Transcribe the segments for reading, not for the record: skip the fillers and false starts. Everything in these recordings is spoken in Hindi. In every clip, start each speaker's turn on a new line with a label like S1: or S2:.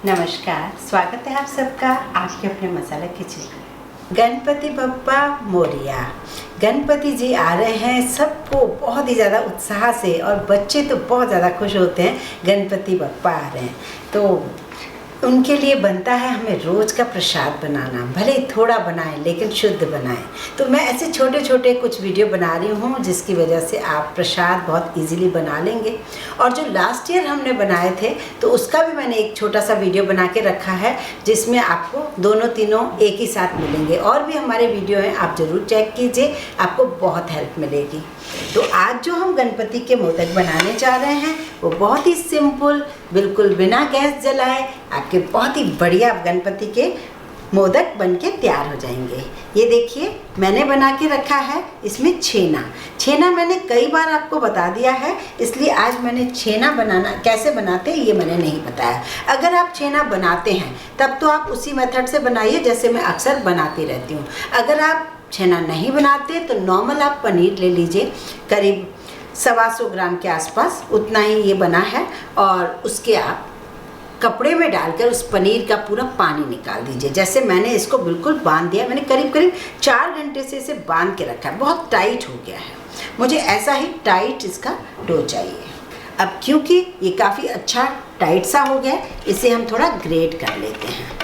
S1: नमस्कार, स्वागत है आप सबका आपके अपने मसाला किचन। गणपति बप्पा मोरिया। गणपति जी आ रहे हैं, सबको बहुत ही ज़्यादा उत्साह से, और बच्चे तो बहुत ज़्यादा खुश होते हैं गणपति बप्पा आ रहे हैं। तो उनके लिए बनता है हमें रोज़ का प्रसाद बनाना, भले ही थोड़ा बनाएं लेकिन शुद्ध बनाएं। तो मैं ऐसे छोटे छोटे कुछ वीडियो बना रही हूँ जिसकी वजह से आप प्रसाद बहुत इजीली बना लेंगे। और जो लास्ट ईयर हमने बनाए थे तो उसका भी मैंने एक छोटा सा वीडियो बना के रखा है जिसमें आपको दोनों तीनों एक ही साथ मिलेंगे। और भी हमारे वीडियो हैं, आप ज़रूर चेक कीजिए, आपको बहुत हेल्प मिलेगी। तो आज जो हम गणपति के मोदक बनाने जा रहे हैं वो बहुत ही सिंपल, बिल्कुल बिना गैस जलाए आपके बहुत ही बढ़िया गणपति के मोदक बनके तैयार हो जाएंगे। ये देखिए मैंने बना के रखा है इसमें छेना मैंने कई बार आपको बता दिया है, इसलिए आज मैंने छेना बनाना कैसे बनाते हैं ये मैंने नहीं बताया। अगर आप छेना बनाते हैं तब तो आप उसी मेथड से बनाइए जैसे मैं अक्सर बनाती रहती हूँ। अगर आप छेना नहीं बनाते तो नॉर्मल आप पनीर ले लीजिए, करीब 125 ग्राम के आसपास, उतना ही ये बना है। और उसके आप कपड़े में डालकर उस पनीर का पूरा पानी निकाल दीजिए। जैसे मैंने इसको बिल्कुल बांध दिया, मैंने करीब 4 घंटे से इसे बांध के रखा है, बहुत टाइट हो गया है। मुझे ऐसा ही टाइट इसका डो चाहिए। अब क्योंकि ये काफ़ी अच्छा टाइट सा हो गया है, इसे हम थोड़ा ग्रेट कर लेते हैं।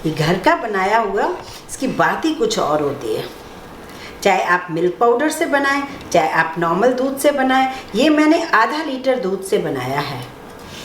S1: ये घर का बनाया हुआ, इसकी बात ही कुछ और होती है। चाहे आप मिल्क पाउडर से बनाएं, चाहे आप नॉर्मल दूध से बनाएं। ये मैंने आधा लीटर दूध से बनाया है।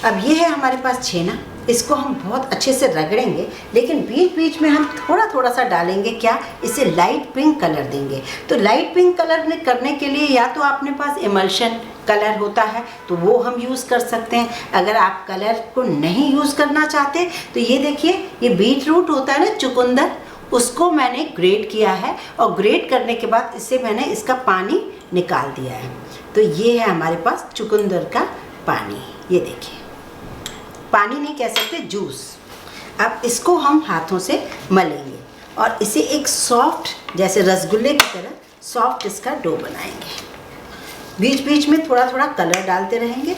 S1: अब ये है हमारे पास छेना, इसको हम बहुत अच्छे से रगड़ेंगे, लेकिन बीच बीच में हम थोड़ा थोड़ा सा डालेंगे। क्या, इसे लाइट पिंक कलर देंगे। तो लाइट पिंक कलर करने के लिए या तो अपने पास इमल्शन कलर होता है तो वो हम यूज़ कर सकते हैं। अगर आप कलर को नहीं यूज़ करना चाहते तो ये देखिए, ये बीट रूट होता है ना, चुकंदर, उसको मैंने ग्रेट किया है। और ग्रेट करने के बाद इसे मैंने इसका पानी निकाल दिया है। तो ये है हमारे पास चुकंदर का पानी। ये देखिए, पानी नहीं कह सकते, जूस। अब इसको हम हाथों से मलेंगे और इसे एक सॉफ्ट, जैसे रसगुल्ले की तरह सॉफ्ट इसका डो बनाएंगे। बीच बीच में थोड़ा थोड़ा कलर डालते रहेंगे।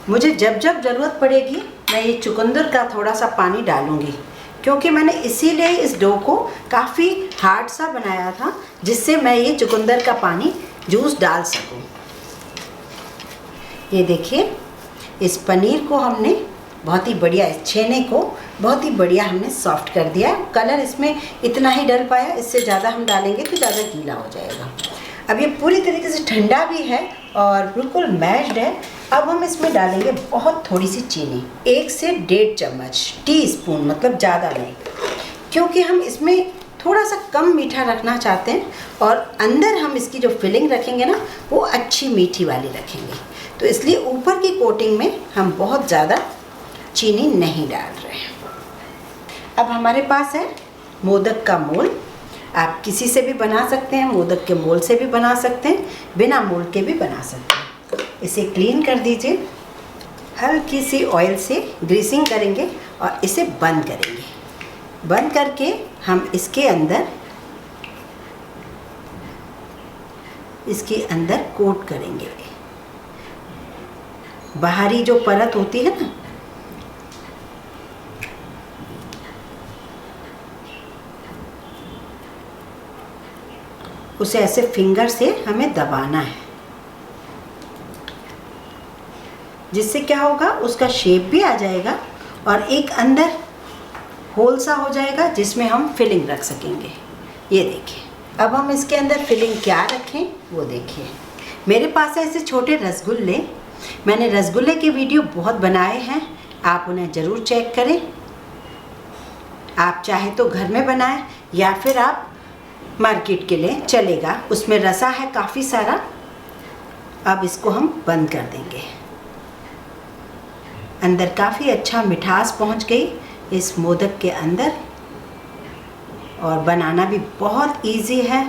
S1: मुझे जब जब ज़रूरत पड़ेगी मैं ये चुकंदर का थोड़ा सा पानी डालूंगी, क्योंकि मैंने इसीलिए इस डो को काफ़ी हार्ड सा बनाया था जिससे मैं ये चुकंदर का पानी जूस डाल सकूं। ये देखिए, इस पनीर को हमने बहुत ही बढ़िया, इस छेने को बहुत ही बढ़िया हमने सॉफ्ट कर दिया। कलर इसमें इतना ही डल पाया, इससे ज़्यादा हम डालेंगे तो ज़्यादा गीला हो जाएगा। अब ये पूरी तरीके से ठंडा भी है और बिल्कुल मैश्ड है। अब हम इसमें डालेंगे बहुत थोड़ी सी चीनी, 1 से 1.5 चम्मच, टीस्पून, मतलब ज़्यादा नहीं, क्योंकि हम इसमें थोड़ा सा कम मीठा रखना चाहते हैं। और अंदर हम इसकी जो फिलिंग रखेंगे ना वो अच्छी मीठी वाली रखेंगे, तो इसलिए ऊपर की कोटिंग में हम बहुत ज़्यादा चीनी नहीं डाल रहे हैं। अब हमारे पास है मोदक का मोल। आप किसी से भी बना सकते हैं, मोदक के मोल से भी बना सकते हैं, बिना मोल के भी बना सकते हैं। इसे क्लीन कर दीजिए, हल्की सी ऑयल से ग्रीसिंग करेंगे और इसे बंद करेंगे। बंद करके हम इसके अंदर कोट करेंगे। बाहरी जो परत होती है ना, उसे ऐसे फिंगर से हमें दबाना है, जिससे क्या होगा, उसका शेप भी आ जाएगा और एक अंदर होल सा हो जाएगा जिसमें हम फिलिंग रख सकेंगे। ये देखिए, अब हम इसके अंदर फिलिंग क्या रखें वो देखिए। मेरे पास है ऐसे छोटे रसगुल्ले। मैंने रसगुल्ले के वीडियो बहुत बनाए हैं, आप उन्हें ज़रूर चेक करें। आप चाहे तो घर में बनाएं या फिर आप मार्केट के लिए, चलेगा, उसमें रसा है काफ़ी सारा। अब इसको हम बंद कर देंगे। अंदर काफ़ी अच्छा मिठास पहुंच गई इस मोदक के अंदर, और बनाना भी बहुत इजी है।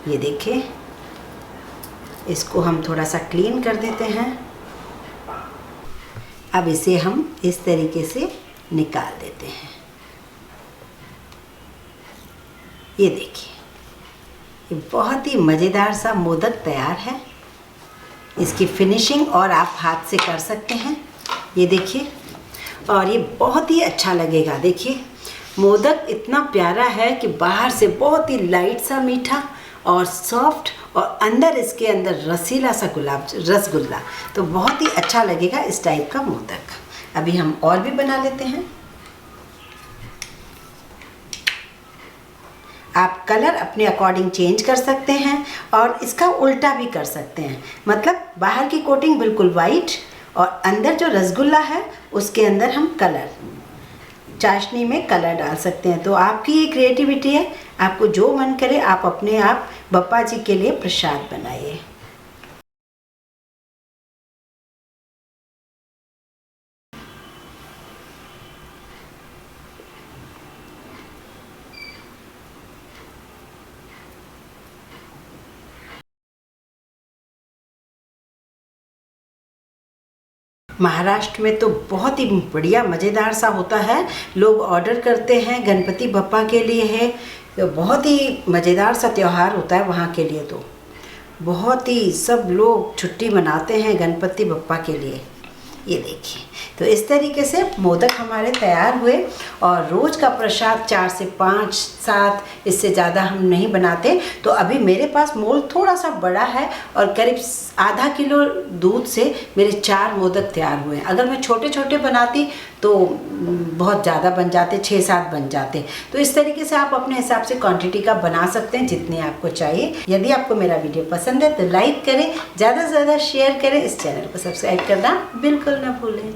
S1: ये देखिए, इसको हम थोड़ा सा क्लीन कर देते हैं। अब इसे हम इस तरीके से निकाल देते हैं। ये देखिए, ये बहुत ही मज़ेदार सा मोदक तैयार है। इसकी फिनिशिंग और आप हाथ से कर सकते हैं, ये देखिए। और ये बहुत ही अच्छा लगेगा। देखिए मोदक इतना प्यारा है कि बाहर से बहुत ही लाइट सा मीठा और सॉफ्ट, और अंदर इसके अंदर रसीला सा रसगुल्ला, तो बहुत ही अच्छा लगेगा इस टाइप का मोदक। अभी हम और भी बना लेते हैं। आप कलर अपने अकॉर्डिंग चेंज कर सकते हैं और इसका उल्टा भी कर सकते हैं, मतलब बाहर की कोटिंग बिल्कुल वाइट और अंदर जो रसगुल्ला है उसके अंदर हम कलर, चाशनी में कलर डाल सकते हैं। तो आपकी ये क्रिएटिविटी है, आपको जो मन करे आप अपने आप बप्पा जी के लिए प्रसाद बनाइए। महाराष्ट्र में तो बहुत ही बढ़िया मज़ेदार सा होता है। लोग ऑर्डर करते हैं, गणपति बप्पा के लिए है, तो बहुत ही मज़ेदार सा त्यौहार होता है वहाँ के लिए। तो बहुत ही सब लोग छुट्टी मनाते हैं गणपति बप्पा के लिए। ये देखिए, तो इस तरीके से मोदक हमारे तैयार हुए। और रोज़ का प्रसाद 4 से 5, 7, इससे ज़्यादा हम नहीं बनाते। तो अभी मेरे पास मोल थोड़ा सा बड़ा है और करीब आधा किलो दूध से मेरे 4 मोदक तैयार हुए हैं। अगर मैं छोटे छोटे बनाती तो बहुत ज़्यादा बन जाते, 6-7 बन जाते। तो इस तरीके से आप अपने हिसाब से क्वांटिटी का बना सकते हैं जितनी आपको चाहिए। यदि आपको मेरा वीडियो पसंद है तो लाइक करें, ज़्यादा से ज़्यादा शेयर करें, इस चैनल को सब्सक्राइब करना बिल्कुल ना भूलें।